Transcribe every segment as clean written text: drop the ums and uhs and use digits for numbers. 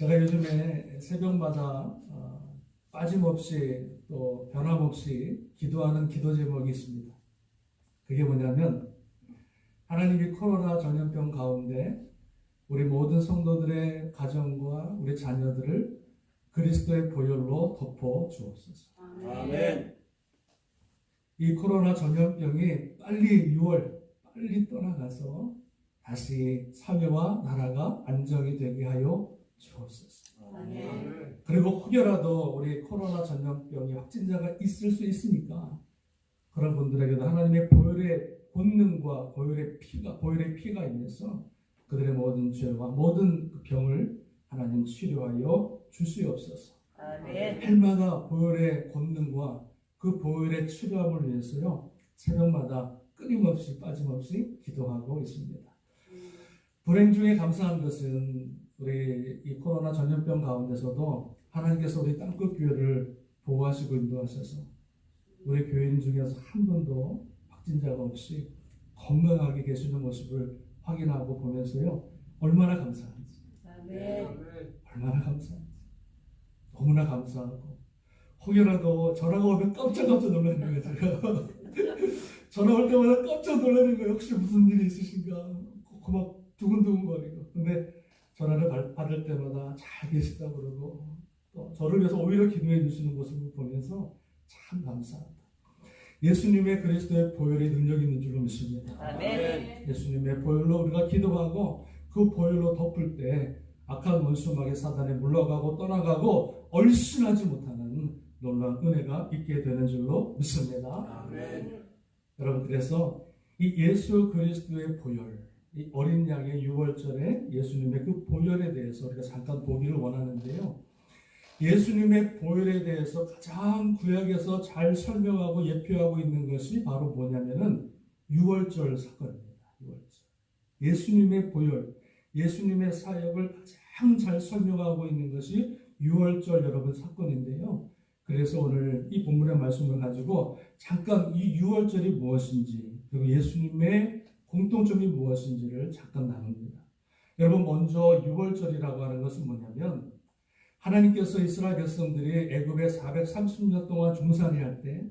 제가 요즘에 새벽마다 빠짐없이 또 변함없이 기도하는 기도 제목이 있습니다. 그게 뭐냐면 하나님이 코로나 전염병 가운데 우리 모든 성도들의 가정과 우리 자녀들을 그리스도의 보혈로 덮어 주옵소서. 아멘. 이 코로나 전염병이 빨리 떠나가서 다시 사회와 나라가 안정이 되게 하여 주옵소서. 아멘. 그리고 혹여라도 우리 코로나 전염병이 확진자가 있을 수 있으니까 그런 분들에게도 하나님의 보혈의 권능과 보혈의 피가 임해서 그들의 모든 죄와 모든 그 병을 하나님 치료하여 주시옵소서. 아멘. 해마다 보혈의 권능과 그 보혈의 치료함을 위해서요 새벽마다 끊임없이 빠짐없이 기도하고 있습니다. 불행 중에 감사한 것은 우리 이 코로나 전염병 가운데서도 하나님께서 우리 땅끝교회를 보호하시고 인도하셔서 우리 교인 중에서 한 분도 확진자가 없이 건강하게 계시는 모습을 확인하고 보면서요 얼마나 감사한지, 아멘. 얼마나 감사한지 너무나 감사하고 혹여라도 전화가 오면 깜짝 놀라는 거예요. 제가 전화 올 때마다 깜짝 놀라는 거예요. 혹시 무슨 일이 있으신가? 막 두근두근거리고. 근데 전화를 받을 때마다 잘 계시다고 그러고 또 저를 위해서 오히려 기도해 주시는 모습을 보면서 참 감사합니다. 예수님의 그리스도의 보혈이 능력 있는 줄로 믿습니다. 아멘. 예수님의 보혈로 우리가 기도하고 그 보혈로 덮을 때 악한 원수막의 사단에 물러가고 떠나가고 얼씬하지 못하는 놀라운 은혜가 있게 되는 줄로 믿습니다. 아멘. 여러분, 그래서 이 예수 그리스도의 보혈, 이 어린 양의 유월절에 예수님의 그 보혈에 대해서 우리가 잠깐 보기를 원하는데요. 예수님의 보혈에 대해서 가장 구약에서 잘 설명하고 예표하고 있는 것이 바로 뭐냐면은 유월절 사건입니다. 유월절. 예수님의 보혈, 예수님의 사역을 가장 잘 설명하고 있는 것이 유월절 여러분 사건인데요. 그래서 오늘 이 본문의 말씀을 가지고 잠깐 이 유월절이 무엇인지 그리고 예수님의 공통점이 무엇인지를 잠깐 나눕니다. 여러분, 먼저 유월절이라고 하는 것은 뭐냐면 하나님께서 이스라엘 백성들이 애굽에 430년 동안 종살이 할 때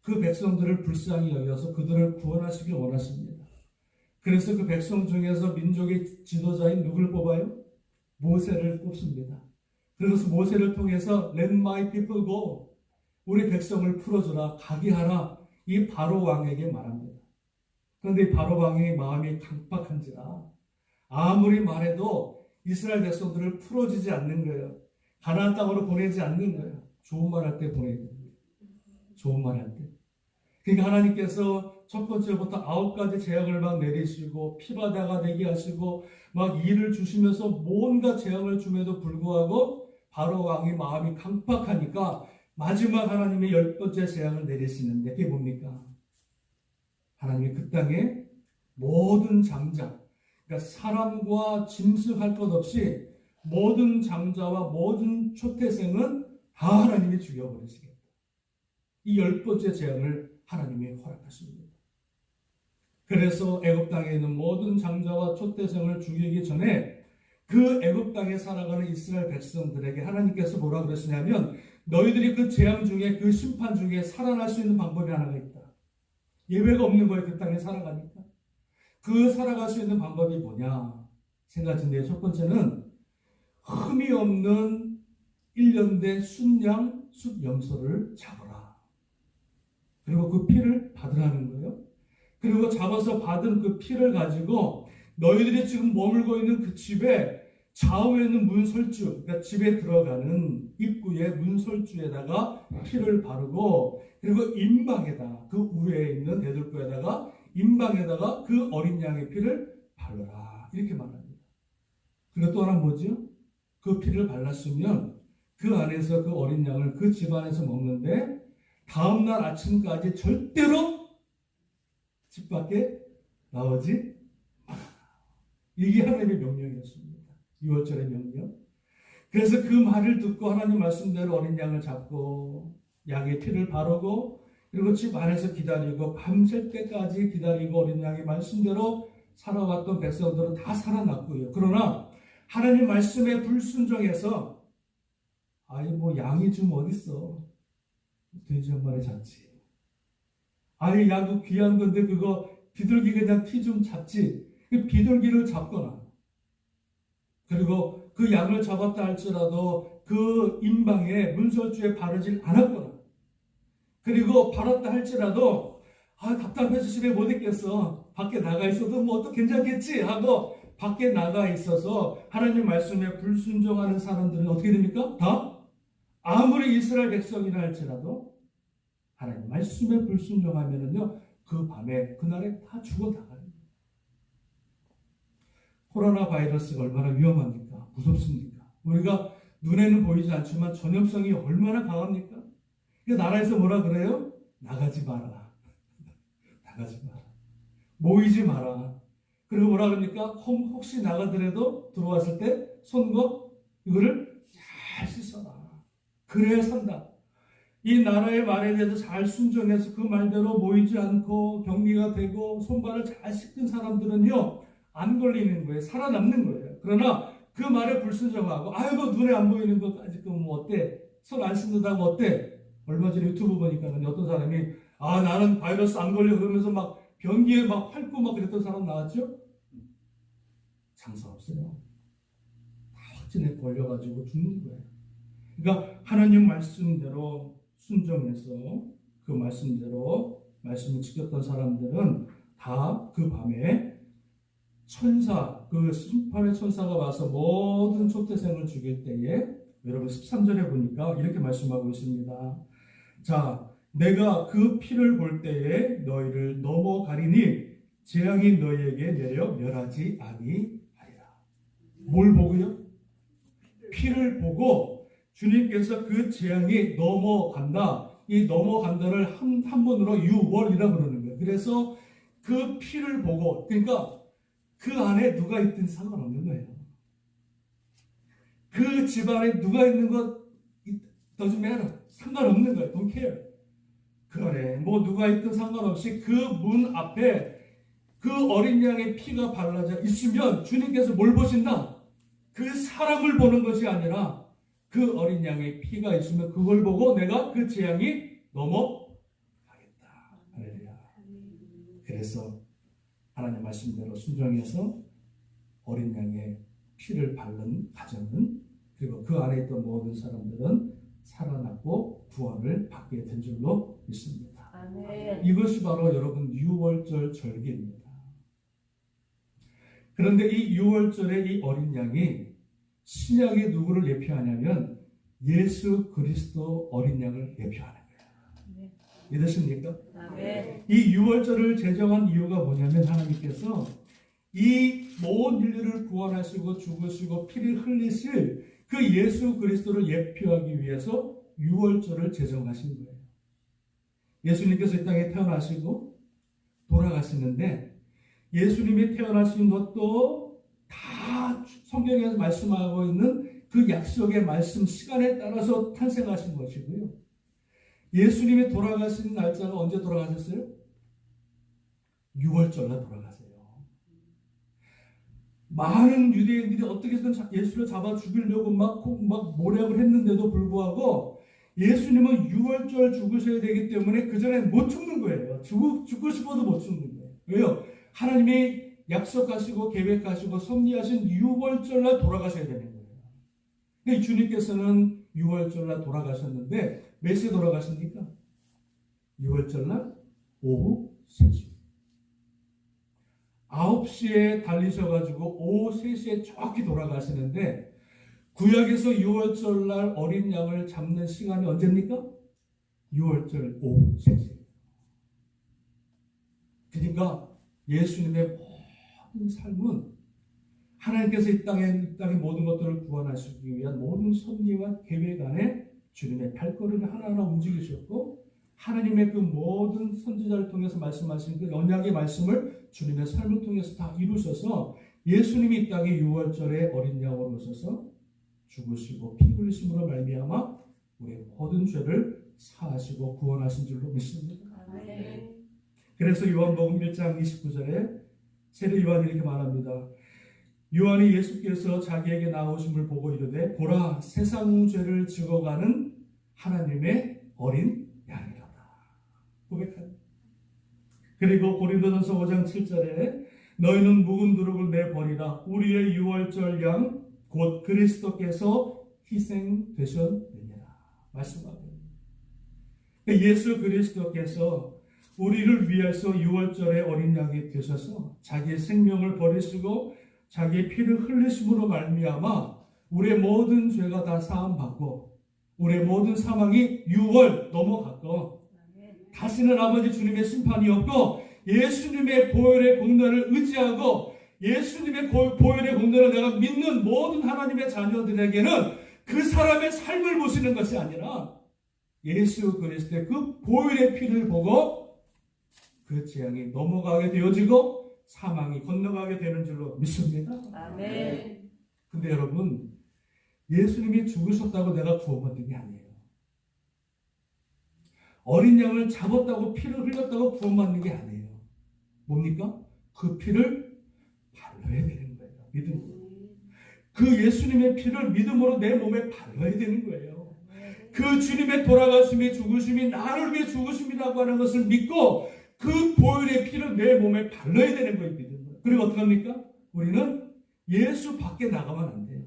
그 백성들을 불쌍히 여겨서 그들을 구원하시길 원하십니다. 그래서 그 백성 중에서 민족의 지도자인 누굴 뽑아요? 모세를 뽑습니다. 그래서 모세를 통해서 Let my people go, 우리 백성을 풀어주라, 가게 하라, 이 바로 왕에게 말합니다. 그런데 이 바로 왕의 마음이 강박한지라 아무리 말해도 이스라엘 백성들을 풀어주지 않는 거예요. 가나안 땅으로 보내지 않는 거예요. 좋은 말 할 때 보내야 됩니다. 좋은 말 할 때. 그러니까 하나님께서 첫 번째부터 9가지 재앙을 막 내리시고 피바다가 되게 하시고 막 일을 주시면서 뭔가 재앙을 줌에도 불구하고 바로 왕의 마음이 강박하니까 마지막 하나님의 10번째 재앙을 내리시는데 그게 뭡니까? 하나님이 그 땅에 모든 장자, 그러니까 사람과 짐승 할 것 없이 모든 장자와 모든 초태생은 다 하나님이 죽여버리시겠다. 이 10번째 재앙을 하나님이 허락하십니다. 그래서 애굽 땅에 있는 모든 장자와 초태생을 죽이기 전에 그 애굽 땅에 살아가는 이스라엘 백성들에게 하나님께서 뭐라 그러시냐면 너희들이 그 재앙 중에 그 심판 중에 살아날 수 있는 방법이 하나가 있다. 예외가 없는 거예요. 그 땅에 살아가니까. 그 살아갈 수 있는 방법이 뭐냐? 세 가지인데요. 첫 번째는 흠이 없는 1년 된 순양, 숫염소를 잡아라. 그리고 그 피를 받으라는 거예요. 그리고 잡아서 받은 그 피를 가지고 너희들이 지금 머물고 있는 그 집에 좌우에 있는 문설주, 그러니까 집에 들어가는 입구의 문설주에다가 피를 바르고 그리고 임방에다, 그 위에 있는 대들보에다가 임방에다가 그 어린 양의 피를 바르라. 이렇게 말합니다. 그리고 또 하나 뭐죠? 그 피를 발랐으면 그 안에서 그 어린 양을 그 집안에서 먹는데 다음날 아침까지 절대로 집 밖에 나오지 마라. 이게 하나님의 명령이었습니다. 6월절의 명령. 그래서 그 말을 듣고 하나님 말씀대로 어린 양을 잡고 양의 피를 바르고 그리고 집 안에서 기다리고 밤샐 때까지 기다리고 어린 양의 말씀대로 살아왔던 백성들은 다 살아났고요. 그러나 하나님 말씀에 불순종해서 아이 뭐 양이 좀 어딨어. 돼지 한 마리 잡지. 아이 야구 귀한 건데 그거 비둘기 그냥 티 좀 잡지. 그 비둘기를 잡거나 그리고 그 양을 잡았다 할지라도 그 임방에 문설주에 바르질 않았거나 그리고 바랐다 할지라도 답답해서 집에 못 있겠어. 밖에 나가 있어도 뭐 또 괜찮겠지 하고 밖에 나가 있어서 하나님 말씀에 불순종하는 사람들은 어떻게 됩니까? 다 아무리 이스라엘 백성이라 할지라도 하나님 말씀에 불순종하면은요 그 밤에 그날에 다 죽어 나가요. 코로나 바이러스가 얼마나 위험합니까? 무섭습니까? 우리가 눈에는 보이지 않지만 전염성이 얼마나 강합니까? 그 나라에서 뭐라 그래요? 나가지 마라. 나가지 마라. 모이지 마라. 그리고 뭐라 그럽니까? 혹시 나가더라도 들어왔을 때 손과 이거를 잘 씻어라. 그래야 산다. 이 나라의 말에 대해서 잘 순종해서 그 말대로 모이지 않고 격리가 되고 손발을 잘 씻은 사람들은요 안 걸리는 거예요. 살아남는 거예요. 그러나 그 말에 불순종하고 아이고 눈에 안 보이는 것까지 뭐 어때? 손 안 씻는다고 어때? 얼마 전에 유튜브 보니까 어떤 사람이 나는 바이러스 안 걸려 그러면서 막 변기에 막 핥고 막 그랬던 사람 나왔죠? 장사 없어요. 다 확진에 걸려가지고 죽는 거예요. 그러니까 하나님 말씀대로 순종해서 그 말씀대로 말씀을 지켰던 사람들은 다 그 밤에 천사, 그 심판의 천사가 와서 모든 초태생을 죽일 때에 여러분 13절에 보니까 이렇게 말씀하고 있습니다. 자, 내가 그 피를 볼 때에 너희를 넘어가리니 재앙이 너희에게 내려 멸하지 아니하리라. 뭘 보고요? 피를 보고 주님께서 그 재앙이 넘어간다. 이 넘어간다를 한문으로 유월이라고 그러는 거예요. 그래서 그 피를 보고 그러니까 그 안에 누가 있든 상관없는 거예요. 그 집안에 누가 있는 것 doesn't matter. 상관없는 거예요. Don't care. 그 안에 뭐 누가 있든 상관없이 그 문 앞에 그 어린 양의 피가 발라져 있으면 주님께서 뭘 보신다? 그 사람을 보는 것이 아니라 그 어린 양의 피가 있으면 그걸 보고 내가 그 재앙이 넘어가겠다. 할렐루야. 그래서 하나님 말씀대로 순종해서 어린 양의 피를 바른 가정은 그리고 그 안에 있던 모든 사람들은 살아났고 구원을 받게 된 줄로 믿습니다. 아멘. 이것이 바로 여러분 유월절 절기입니다. 그런데 이 유월절의 이 어린 양이 신약의 누구를 예표하냐면 예수 그리스도 어린 양을 예표하는 거예요. 믿으십니까? 아멘. 이 유월절을 제정한 이유가 뭐냐면 하나님께서 이 모든 인류를 구원하시고 죽으시고 피를 흘리실 그 예수 그리스도를 예표하기 위해서 유월절을 제정하신 거예요. 예수님께서 이 땅에 태어나시고 돌아가시는데 예수님이 태어나신 것도 다 성경에서 말씀하고 있는 그 약속의 말씀 시간에 따라서 탄생하신 것이고요. 예수님이 돌아가신 날짜가 언제 돌아가셨어요? 6월절날 돌아가세요. 많은 유대인들이 어떻게든 예수를 잡아 죽이려고 막 모략을 했는데도 불구하고 예수님은 6월절 죽으셔야 되기 때문에 그 전에 못 죽는 거예요. 죽고 싶어도 못 죽는 거예요. 왜요? 하나님이 약속하시고 계획하시고 섭리하신 6월절날 돌아가셔야 되는 거예요. 근데 주님께서는 6월절날 돌아가셨는데 몇 시에 돌아가십니까? 6월절날 오후 3시. 9시에 달리셔가지고 오후 3시에 정확히 돌아가시는데 구약에서 6월절날 어린 양을 잡는 시간이 언제입니까? 6월절 오후 3시. 그러니까 예수님의 모든 삶은 하나님께서 이 땅의 모든 것들을 구원하시기 위한 모든 섭리와 계획 안에 주님의 발걸음을 하나하나 움직이셨고 하나님의 그 모든 선지자를 통해서 말씀하신 그 언약의 말씀을 주님의 삶을 통해서 다 이루셔서 예수님이 이 땅에 6월절에 어린 양으로 오셔서 죽으시고 피 흘리심으로 말미암아 우리의 모든 죄를 사하시고 구원하신 줄로 믿습니다. 아멘. 그래서 요한복음 1장 29절에 세례 요한이 이렇게 말합니다. 요한이 예수께서 자기에게 나오심을 보고 이르되 보라 세상 죄를 죽어가는 하나님의 어린 양이로다 고백합니다. 그리고 고린도전서 5장 7절에 너희는 묵은 누룩을 내버리라 우리의 유월절 양 곧 그리스도께서 희생되셨느니라 말씀하고 예수 그리스도께서 우리를 위해서 유월절의 어린 양이 되셔서 자기의 생명을 버리시고 자기의 피를 흘리심으로 말미암아 우리의 모든 죄가 다 사함받고 우리의 모든 사망이 6월 넘어갔고 다시는 아버지 주님의 심판이 없고 예수님의 보혈의 공로를 의지하고 예수님의 보혈의 공로를 내가 믿는 모든 하나님의 자녀들에게는 그 사람의 삶을 보시는 것이 아니라 예수 그리스도의 그 보혈의 피를 보고 그 재앙이 넘어가게 되어지고 사망이 건너가게 되는 줄로 믿습니다. 아멘. 근데 여러분 예수님이 죽으셨다고 내가 구원받는 게 아니에요. 어린 양을 잡았다고 피를 흘렸다고 구원받는 게 아니에요. 뭡니까? 그 피를 발라야 되는 거예요. 믿음으로. 그 예수님의 피를 믿음으로 내 몸에 발라야 되는 거예요. 그 주님의 돌아가심이 죽으심이 나를 위해 죽으심이라고 하는 것을 믿고 그 보혈의 피를 내 몸에 발라야 되는 거예요. 믿음으로. 그리고 어떻게 합니까? 우리는 예수 밖에 나가면 안 돼요.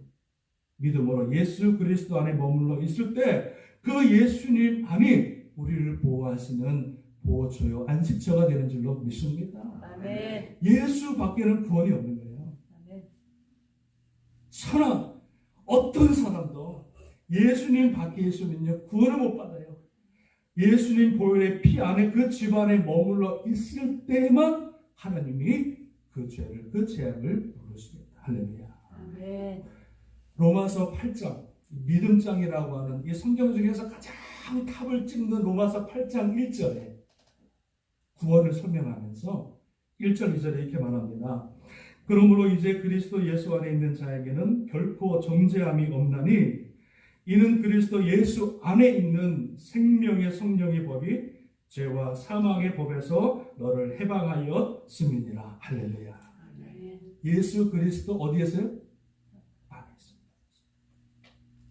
믿음으로 예수 그리스도 안에 머물러 있을 때 그 예수님 안이 우리를 보호하시는 보호처요 안식처가 되는 줄로 믿습니다. 아멘. 예수 밖에는 구원이 없는 거예요. 아멘. 선한 어떤 사람도 예수님 밖에 있으면요 구원을 못 받아요. 예수님 보혈의 피 안에 그 집안에 머물러 있을 때만 하나님이 그 죄를 그 죄악을 부르십니다. 할렐루야. 아멘. 로마서 8장 믿음장이라고 하는 이 성경 중에서 가장 탑을 찍는 로마서 8장 1절에 구원을 설명하면서 1절 2절에 이렇게 말합니다. 그러므로 이제 그리스도 예수 안에 있는 자에게는 결코 정죄함이 없나니 이는 그리스도 예수 안에 있는 생명의 성령의 법이 죄와 사망의 법에서 너를 해방하였음이니라. 할렐루야. 아멘. 예수 그리스도 어디에서요?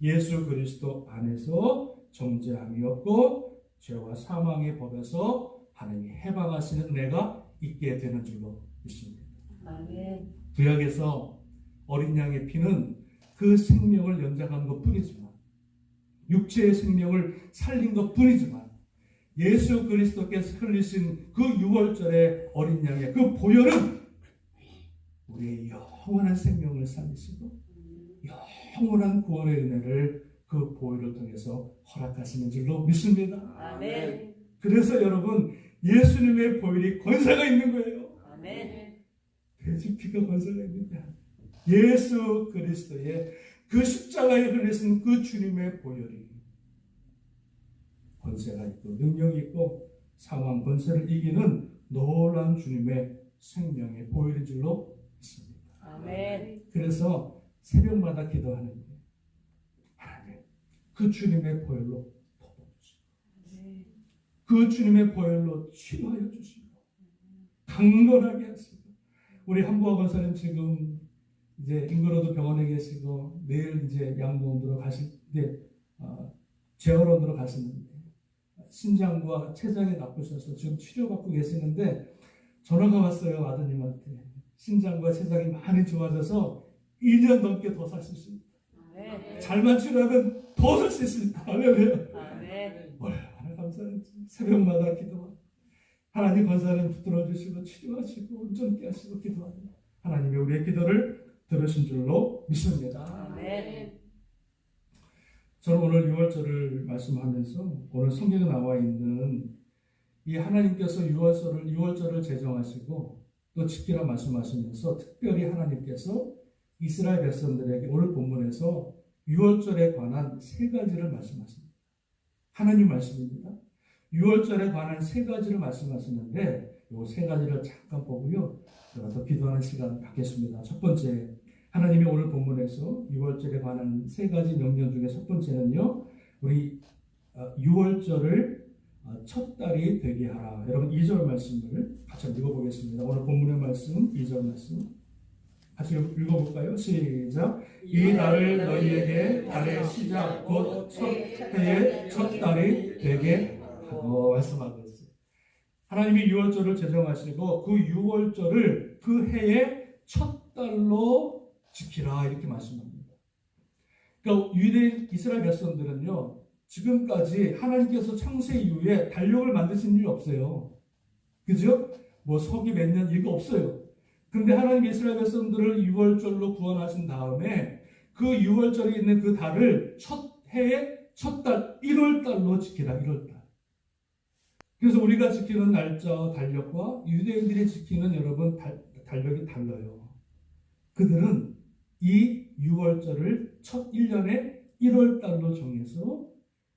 예수 그리스도 안에서 정죄함이 없고 죄와 사망의 법에서 하나님이 해방하시는 은혜가 있게 되는 줄로 믿습니다. 아멘. 구약에서 어린 양의 피는 그 생명을 연장한 것뿐이지만 육체의 생명을 살린 것뿐이지만 예수 그리스도께서 흘리신 그 유월절의 어린 양의 그 보혈은 우리의 영원한 생명을 살리시고 영원한 구원의 은혜를 그 보혈을 통해서 허락하시는 줄로 믿습니다. 아멘. 그래서 여러분 예수님의 보혈이 권세가 있는 거예요. 아멘. 돼지피가 권세가 있는데 예수 그리스도의 그 십자가에 흘리신 그 주님의 보혈이 권세가 있고 능력이 있고 사망 권세를 이기는 놀라운 주님의 생명의 보혈인 줄로 믿습니다. 아멘. 그래서 새벽마다 기도하는데 하나님 그 주님의 보혈로 덮어주시고 그 주님의 보혈로 치료하여 주시고 강건하게 하시고 우리 한부아 권사님 지금 이제 인근로도 병원에 계시고 내일 이제 양동으로 가실 때 재활원으로 가시는데 신장과 췌장이 나쁘셔서 지금 치료받고 계시는데 전화가 왔어요. 아드님한테 신장과 췌장이 많이 좋아져서 2년 넘게 더 살 수 있습니다. 아멘. 잘만 치료하면 더 살 수 있습니다. 할렐루야. 아멘. 얼마나 감사한지 새벽마다 기도하고 하나님 권사님 붙들어 주시고 치료하시고 온전케 하시고 기도하고 하나님이 우리의 기도를 들으신 줄로 믿습니다. 아멘. 저는 오늘 6월절을 말씀하면서 오늘 성경에 나와 있는 이 하나님께서 6월절을 제정하시고 또 지키라 말씀하시면서 특별히 하나님께서 이스라엘 백성들에게 오늘 본문에서 6월절에 관한 세 가지를 말씀하십니다. 하나님 말씀입니다. 6월절에 관한 세 가지를 말씀하시는데 이 세 가지를 잠깐 보고요. 제가 더 기도하는 시간 갖겠습니다. 첫 번째, 하나님이 오늘 본문에서 6월절에 관한 세 가지 명령 중에 첫 번째는요. 우리 6월절을 첫 달이 되게 하라. 여러분 2절 말씀을 같이 읽어보겠습니다. 오늘 본문의 말씀 2절 말씀 같이 읽어볼까요? 시작. 이 달을 너희에게 달의 시작 곧 첫 해의 첫 달이 되게 하고 말씀하고 있어요. 하나님이 유월절을 제정하시고 그 유월절을 그 해의 첫 달로 지키라 이렇게 말씀합니다. 그러니까 유대인 이스라엘 백성들은요 지금까지 하나님께서 창세 이후에 달력을 만드신 일이 없어요. 그죠? 뭐 서기 몇 년 이거 없어요. 근데 하나님 이스라엘 백성들을 유월절로 구원하신 다음에 그 유월절에 있는 그 달을 첫 해의 첫 달 1월 달로 지키라 1월 달. 그래서 우리가 지키는 날짜 달력과 유대인들이 지키는 여러분 달력이 달라요. 그들은 이 유월절을 첫 1년의 1월 달로 정해서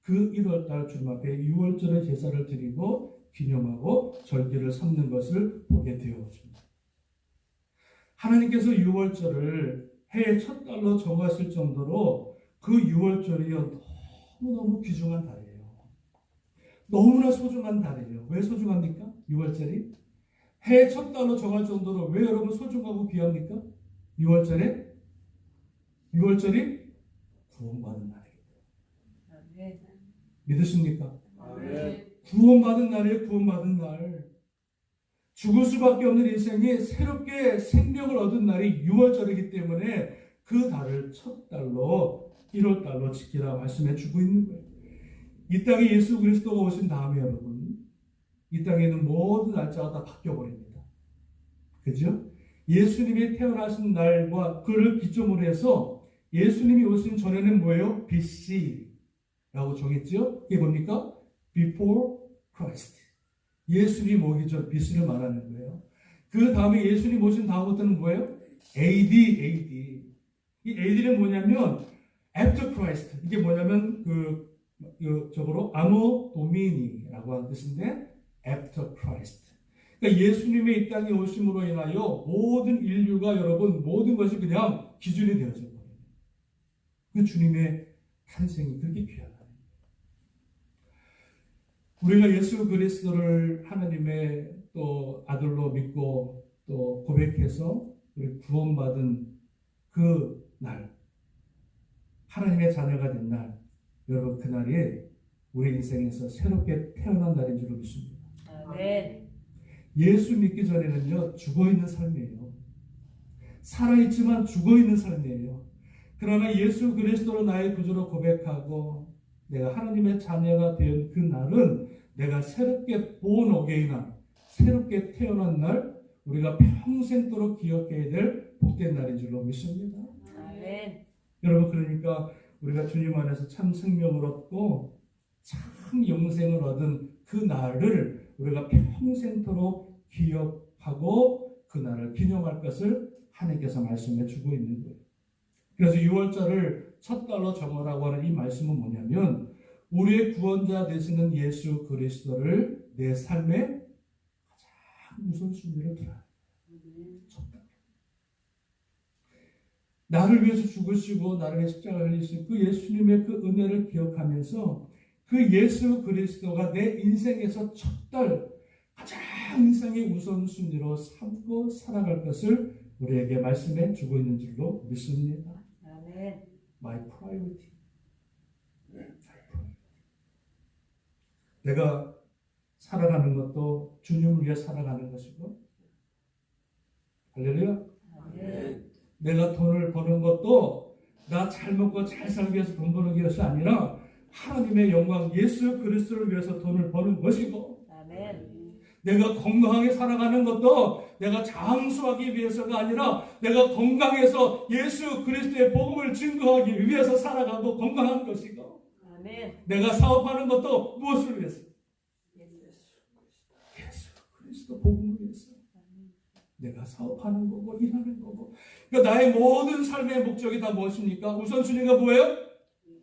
그 1월 달 주님 앞에 유월절의 제사를 드리고 기념하고 절기를 삼는 것을 보게 되었습니다. 하나님께서 유월절을 해의 첫 달로 정하실 정도로 그 유월절이요 너무너무 귀중한 달이에요. 너무나 소중한 달이에요. 왜 소중합니까? 유월절이 해의 첫 달로 정할 정도로 왜 여러분 소중하고 귀합니까? 유월절이 구원받은 날이에요. 믿으십니까? 구원받은 날이에요. 구원받은 날. 죽을 수밖에 없는 인생이 새롭게 생명을 얻은 날이 유월절이기 때문에 그 달을 첫 달로 1월 달로 지키라 말씀해 주고 있는 거예요. 이 땅에 예수 그리스도가 오신 다음에 여러분 이 땅에는 모든 날짜가 다 바뀌어버립니다. 그죠? 예수님이 태어나신 날과 그를 기점으로 해서 예수님이 오신 전에는 뭐예요? BC라고 정했죠? 이게 뭡니까? Before Christ. 예수님 오기 전 BC를 말하는 거예요. 그 다음에 예수님 오신 다음부터는 뭐예요? AD. 이 AD는 뭐냐면 After Christ. 이게 뭐냐면 적으로 아노 도미니라고 하는 뜻인데 After Christ. 그러니까 예수님의 이 땅에 오심으로 인하여 모든 인류가 여러분 모든 것이 그냥 기준이 되어져 버려요. 그 주님의 탄생이 그렇게 귀하다. 우리가 예수 그리스도를 하나님의 또 아들로 믿고 또 고백해서 우리 구원받은 그 날, 하나님의 자녀가 된 날, 여러분 그날이 우리 인생에서 새롭게 태어난 날인 줄 믿습니다. 아멘. 예수 믿기 전에는요 죽어있는 삶이에요. 살아있지만 죽어있는 삶이에요. 그러나 예수 그리스도를 나의 구주로 고백하고 내가 하나님의 자녀가 된 그 날은 내가 새롭게 born again한 새롭게 태어난 날 우리가 평생도록 기억해야 될 복된 날인 줄로 믿습니다. 아멘. 여러분 그러니까 우리가 주님 안에서 참 생명을 얻고 참 영생을 얻은 그 날을 우리가 평생토록 기억하고 그 날을 기념할 것을 하나님께서 말씀해 주고 있는 거예요. 그래서 6월절을 첫 달로 정하라고 하는 이 말씀은 뭐냐면 우리의 구원자 되시는 예수 그리스도를 내 삶의 가장 우선순위로 두라. 나를 위해서 죽으시고 나를 위해 십자가를 흘리신 그 예수님의 그 은혜를 기억하면서 그 예수 그리스도가 내 인생에서 첫 달 가장 인생의 우선순위로 삼고 살아갈 것을 우리에게 말씀해 주고 있는 줄로 믿습니다. 아멘. My priority. 내가 살아가는 것도 주님을 위해 살아가는 것이고 할렐루야. 아멘. 내가 돈을 버는 것도 나 잘 먹고 잘 살기 위해서 돈 버는 것이 아니라 하나님의 영광 예수 그리스도를 위해서 돈을 버는 것이고 아멘. 내가 건강하게 살아가는 것도 내가 장수하기 위해서가 아니라 내가 건강해서 예수 그리스도의 복음을 증거하기 위해서 살아가고 건강한 것이고 아멘. 내가 사업하는 것도 무엇을 위해서? 예수 그리스도 복음을 위해서 내가 사업하는 거고 일하는 거고 그러니까 나의 모든 삶의 목적이 다 무엇입니까? 우선순위가 뭐예요?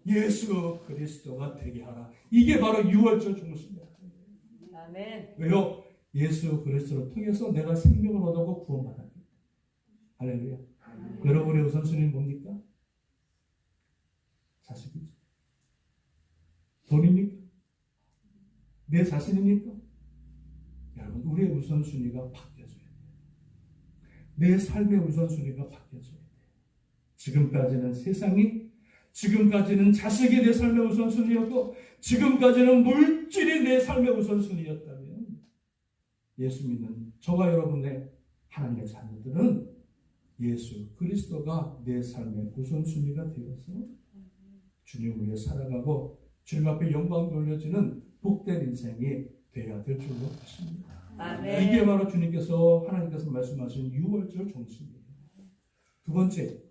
예수 그리스도가 되게 하라. 이게 바로 6월절 중심이야. 아멘. 왜요? 예수 그리스도를 통해서 내가 생명을 얻고 구원받았다. 할렐루야. 여러분의 우선순위는 뭡니까? 자식이죠. 돈입니까? 내 자신입니까? 여러분 우리의 우선순위가 바뀌어져야 돼요. 내 삶의 우선순위가 바뀌어져야 돼. 지금까지는 세상이, 지금까지는 자식이 내 삶의 우선순위였고, 지금까지는 물질이 내 삶의 우선순위였다면, 예수 믿는 저와 여러분의 하나님의 자녀들은 예수 그리스도가 내 삶의 우선순위가 되어서 주님 위해 살아가고 주님 앞에 영광 돌려지는 복된 인생이 되어야 될 줄로 믿습니다. 아멘. 이게 바로 주님께서, 하나님께서 말씀하신 유월절 정신이에요. 두 번째,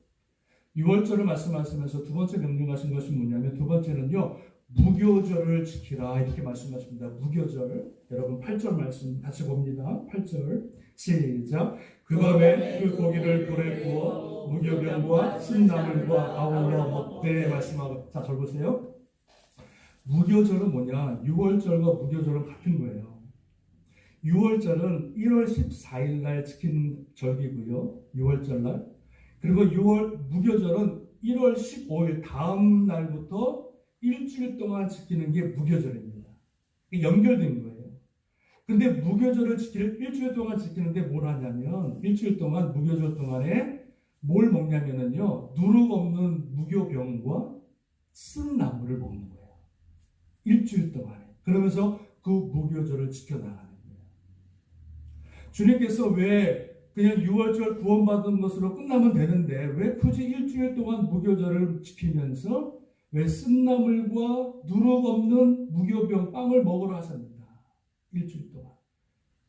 유월절을 말씀하시면서 두 번째 명령하신 것이 뭐냐면, 두 번째는요, 무교절을 지키라 이렇게 말씀하십니다. 무교절. 여러분 8절 말씀 같이 봅니다. 8절 시작. 그 밤에 그 고기를 불에 구워 무교병과 쓴나물과 아울러 먹되 말씀하고. 자, 절 보세요. 무교절은 뭐냐? 유월절과 무교절은 같은 거예요. 유월절은 1월 14일 날 지키는 절기고요. 유월절 날. 그리고 무교절은 1월 15일 다음 날부터 일주일 동안 지키는 게 무교절입니다. 연결된 거예요. 근데 무교절을 일주일 동안 지키는데 뭘 하냐면, 일주일 동안, 무교절 동안에 뭘 먹냐면요, 누룩 없는 무교병과 쓴 나물을 먹는 거예요. 일주일 동안에. 그러면서 그 무교절을 지켜나가는 거예요. 주님께서 왜 그냥 유월절 구원받은 것으로 끝나면 되는데, 왜 굳이 일주일 동안 무교절을 지키면서 왜 쓴나물과 누룩 없는 무교병 빵을 먹으라 하셨는가? 일주일 동안.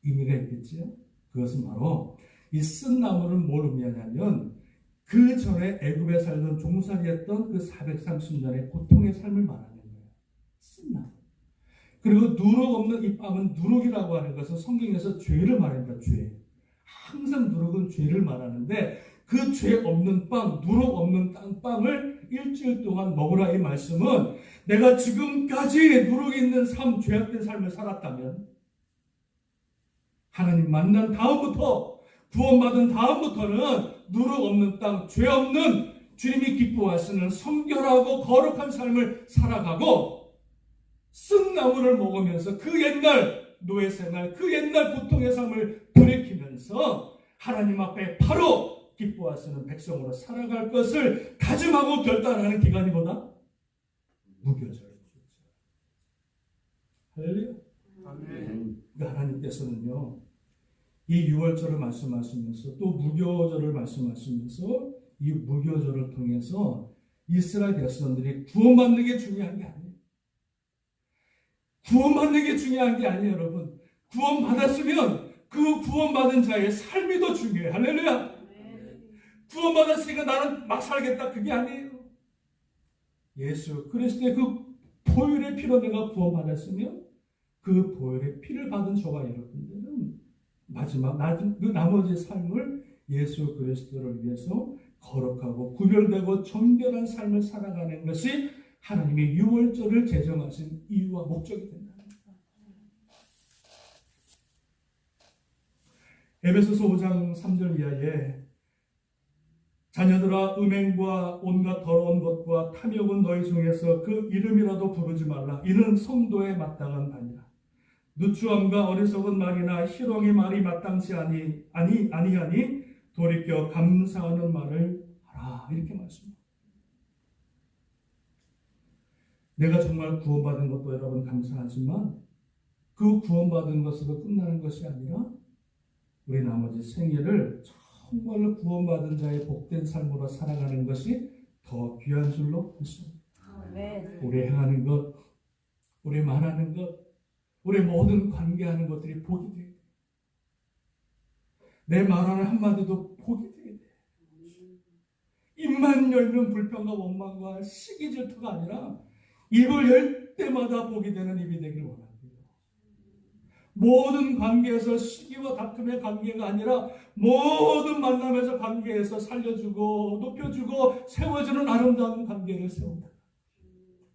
의미가 있겠지요? 그것은 바로 이 쓴나물은 뭘 의미하냐면, 그 전에 애굽에 살던 종살이했던 그 430년의 고통의 삶을 말하는 거예요. 쓴나물. 그리고 누룩 없는 이 빵은, 누룩이라고 하는 것은 성경에서 죄를 말합니다. 죄. 항상 누룩은 죄를 말하는데, 그 죄 없는 빵, 누룩 없는 빵을 일주일 동안 먹으라 이 말씀은, 내가 지금까지 누룩 있는 삶, 죄악된 삶을 살았다면, 하나님 만난 다음부터, 구원받은 다음부터는 누룩 없는 땅, 죄 없는 주님이 기뻐하시는 성결하고 거룩한 삶을 살아가고, 쓴 나물을 먹으면서 그 옛날 노예 생활, 그 옛날 고통의 삶을 돌이키면서 하나님 앞에 바로 기뻐하시는 백성으로 살아갈 것을 다짐하고 결단하는 기간이 뭐다? 무교절. 할렐루야. 아멘. 그러니까 하나님께서는요, 이 유월절을 말씀하시면서 또 무교절을 말씀하시면서 이 무교절을 통해서 이스라엘 백성들이 구원받는 게 중요한 게 아니에요. 구원받는 게 중요한 게 아니에요, 여러분. 구원받았으면 그 구원받은 자의 삶이 더 중요해요. 할렐루야. 구원받았으니까 나는 막 살겠다, 그게 아니에요. 예수 그리스도의 그 보혈의 피로 내가 구원받았으면 그 보혈의 피를 받은 저와 여러분들은 마지막 그 나머지 삶을 예수 그리스도를 위해서 거룩하고 구별되고 정결한 삶을 살아가는 것이 하나님의 유월절을 제정하신 이유와 목적이 된다. 에베소서 5장 3절 이하에 자녀들아, 음행과 온갖 더러운 것과 탐욕은 너희 중에서 그 이름이라도 부르지 말라. 이는 성도에 마땅한 바니라. 누추함과 어리석은 말이나 희롱의 말이 마땅치 아니하니 돌이켜 감사하는 말을 하라. 이렇게 말씀합니다. 내가 정말 구원받은 것도 여러분 감사하지만, 그 구원받은 것으로 끝나는 것이 아니라 우리 나머지 생애를 정말로 구원받은 자의 복된 삶으로 살아가는 것이 더 귀한 줄로 믿습니다. 아멘. 우리 행하는 것, 우리 말하는 것, 우리 모든 관계하는 것들이 복이 돼야 돼. 내 말하는 한마디도 복이 돼야 돼. 입만 열면 불평과 원망과 시기 질투가 아니라 입을 열 때마다 복이 되는 입이 되길 원합니다. 모든 관계에서 시기와 다툼의 관계가 아니라 모든 만남에서 관계에서 살려주고 높여주고 세워주는 아름다운 관계를 세운다.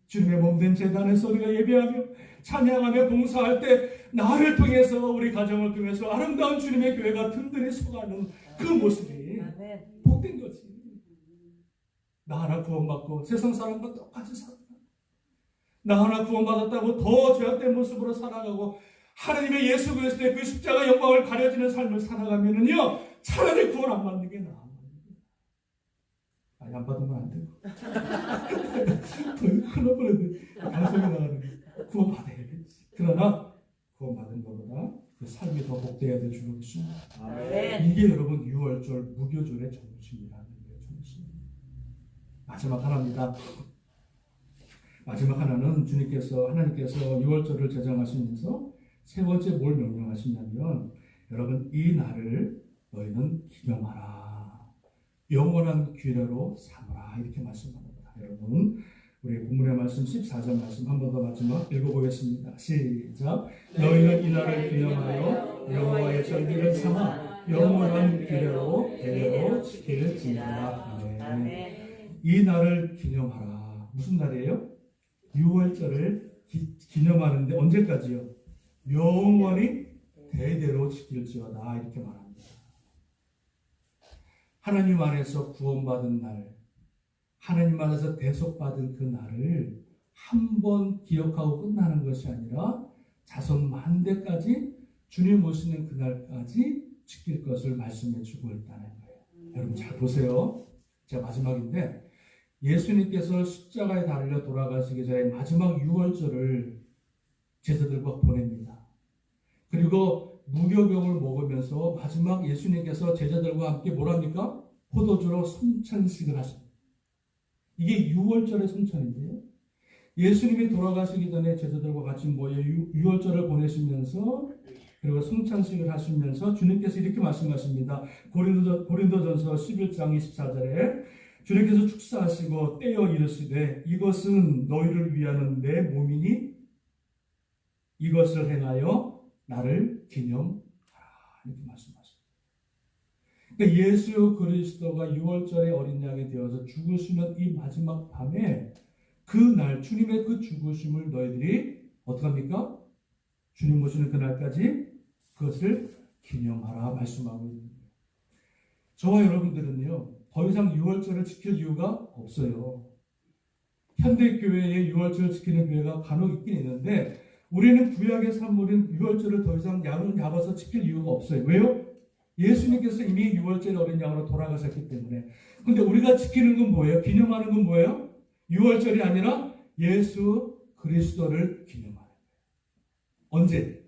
주님의 몸된 제단에서 우리가 예배하며 찬양하며 봉사할 때 나를 통해서, 우리 가정을 통해서 아름다운 주님의 교회가 든든히 서가는 그 모습이 복된 거지. 나 하나 구원받고 세상 사람과 똑같이 살아. 나 하나 구원받았다고 더 죄악된 모습으로 살아가고 하나님의 예수 그리스도의 그 십자가 영광을 가려지는 삶을 살아가면은요, 차라리 구원 안 받는 게 나아. 아니, 안 받으면 안 되고. 큰일 뻔했는데 방송에 나가는데 구원 받아야겠지. 그러나 구원 받은 것보다 그 삶이 더 복되어야 될 줄로 믿습니다. 아멘. 이게 여러분 유월절 무교절의 정신이라는 거예요. 정신. 마지막 하나입니다. 마지막 하나는 하나님께서 유월절을 제정하시면서 세 번째 뭘 명령하시냐면 여러분 이 날을 너희는 기념하라. 영원한 규례로 삼으라. 이렇게 말씀합니다. 여러분 우리 본문의 말씀 14절 말씀 한 번 더 마지막 읽어보겠습니다. 시작. 너희는 이 날을 기념하여 여호와의 절기를 삼아 영원한 규례로 대대로 지킬지니라. 아멘. 이 날을 기념하라. 무슨 날이에요? 유월절을 기념하는데 언제까지요? 영원히 대대로 지킬지어다. 이렇게 말합니다. 하나님 안에서 구원받은 날, 하나님 안에서 대속받은 그 날을 한 번 기억하고 끝나는 것이 아니라 자손 만대까지 주님 오시는 그날까지 지킬 것을 말씀해 주고 있다는 거예요. 여러분 잘 보세요. 제가 마지막인데 예수님께서 십자가에 달려 돌아가시기 전에 마지막 유월절을 제자들과 보냅니다. 그리고 무교병을 먹으면서 마지막 예수님께서 제자들과 함께 뭐랍니까? 포도주로 성찬식을 하십니다. 이게 유월절의 성찬인데요. 예수님이 돌아가시기 전에 제자들과 같이 모여 유월절을 보내시면서 그리고 성찬식을 하시면서 주님께서 이렇게 말씀하십니다. 고린도전서 11장 24절에 주님께서 축사하시고 떼어 이르시되 이것은 너희를 위하는 내 몸이니 이것을 행하여 나를 기념하라. 이렇게 말씀하십니다. 그러니까 예수 그리스도가 유월절의 어린 양이 되어서 죽으시는 이 마지막 밤에 그 날 주님의 그 죽으심을 너희들이 어떡합니까? 주님 오시는 그날까지 그것을 기념하라 말씀하고 있는 거예요. 저와 여러분들은요 더 이상 유월절을 지킬 이유가 없어요. 현대교회에 유월절을 지키는 교회가 간혹 있긴 있는데 우리는 구약의 산물인 유월절을 더 이상 양을 잡아서 지킬 이유가 없어요. 왜요? 예수님께서 이미 유월절 어린 양으로 돌아가셨기 때문에. 근데 우리가 지키는 건 뭐예요? 기념하는 건 뭐예요? 유월절이 아니라 예수 그리스도를 기념하는 거예요. 언제?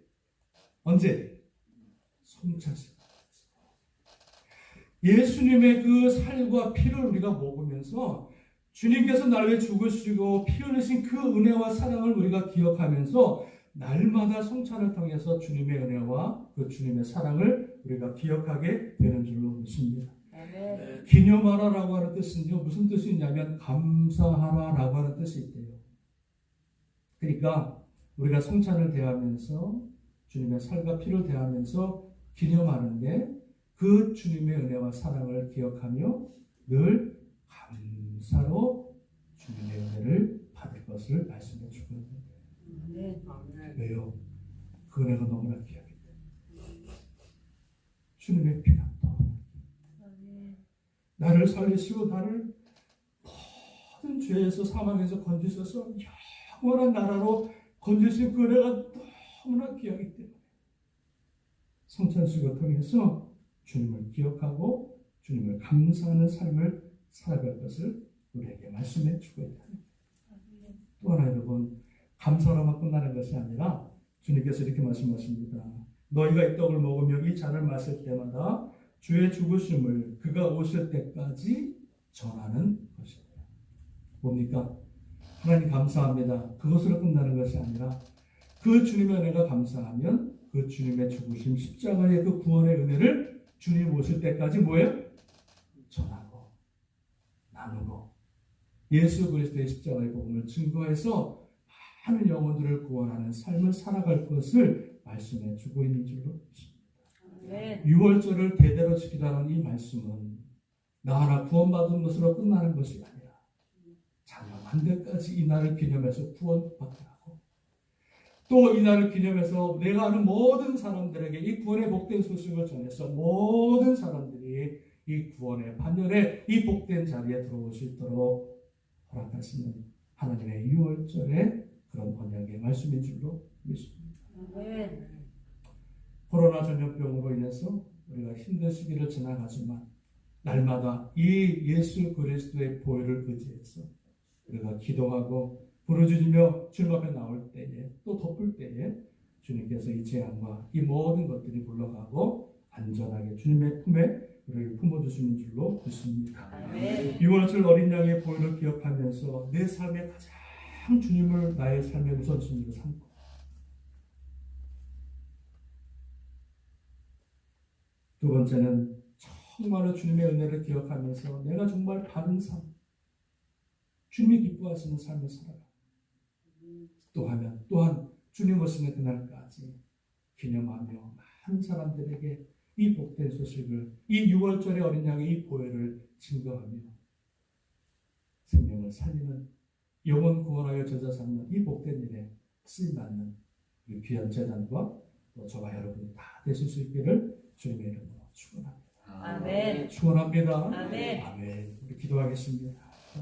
성찬식. 예수님의 그 살과 피를 우리가 먹으면서 주님께서 나를 위해 죽으시고 피 흘리신 그 은혜와 사랑을 우리가 기억하면서 날마다 성찬을 통해서 주님의 은혜와 그 주님의 사랑을 우리가 기억하게 되는 줄로 믿습니다. 아멘. 기념하라라고 하는 뜻은요 무슨 뜻이 있냐면 감사하라라고 하는 뜻이 있대요. 그러니까 우리가 성찬을 대하면서 주님의 살과 피를 대하면서 기념하는데 그 주님의 은혜와 사랑을 기억하며 늘 감사로 주님의 은혜를 받을 것을 말씀해 주고 있는 거예요. 왜요? 그 은혜가 너무나 귀하기 때문에. 주님의 피가 나를 살리시고 나를 모든 죄에서 사망에서 건지셔서 영원한 나라로 건지신 그 은혜가 너무나 귀하기 때문에 성찬식을 통해서 주님을 기억하고 주님을 감사하는 삶을 살아갈 것을 우리에게 말씀해 주고 있다. 또 하나 여러분 감사로만 끝나는 것이 아니라 주님께서 이렇게 말씀하십니다. 너희가 이 떡을 먹으며 이 잔을 마실 때마다 주의 죽으심을 그가 오실 때까지 전하는 것입니다. 뭡니까? 하나님 감사합니다. 그것으로 끝나는 것이 아니라 그 주님의 은혜가 감사하면 그 주님의 죽으심 십자가의 그 구원의 은혜를 주님 오실 때까지 뭐예요? 전하고 나누고 예수 그리스도의 십자가의 복음을 증거해서 많은 영혼들을 구원하는 삶을 살아갈 것을 말씀해 주고 있는 줄로 믿습니다. 유월절을 대대로 지키라는 이 말씀은 나 하나 구원받은 것으로 끝나는 것이 아니라 자녀 만대까지 이 날을 기념해서 구원받게 하고 또 이 날을 기념해서 내가 아는 모든 사람들에게 이 구원의 복된 소식을 전해서 모든 사람들이 이 구원의 반열에 이 복된 자리에 들어올 수 있도록 허락하시는 하나님의 유월절의 그런 언약의 말씀인 줄로 믿습니다. 코로나 전염병으로 인해서 우리가 힘든 시기를 지나가지만 날마다 이 예수 그리스도의 보혈을 의지해서 우리가 기도하고 부르짖으며 주님 앞에 나올 때에 또 덮을 때에 주님께서 이 재앙과 이 모든 것들이 물러가고 안전하게 주님의 품에 우리를 품어주시는 줄로 믿습니다. 아멘. 6월절 어린 양의 보혈을 기억하면서 내 삶에 가장 주님을 나의 삶의 우선순위로 삼고 두 번째는 정말로 주님의 은혜를 기억하면서 내가 정말 바른 삶, 주님이 기뻐하시는 삶을 살아가. 또한 주님 오시는 그날까지 기념하며 많은 사람들에게 이 복된 소식을, 이 6월절의 어린 양의 이 보혈을 증거하며 생명을 살리는 영혼 구원하여 제자 삼는 이 복된 일에 쓰임받는 이 귀한 재단과 또 저와 여러분이 다 되실 수 있기를 주님의 이름으로 축원합니다. 아멘. 축원합니다. 아멘. 아멘. 우리 기도하겠습니다.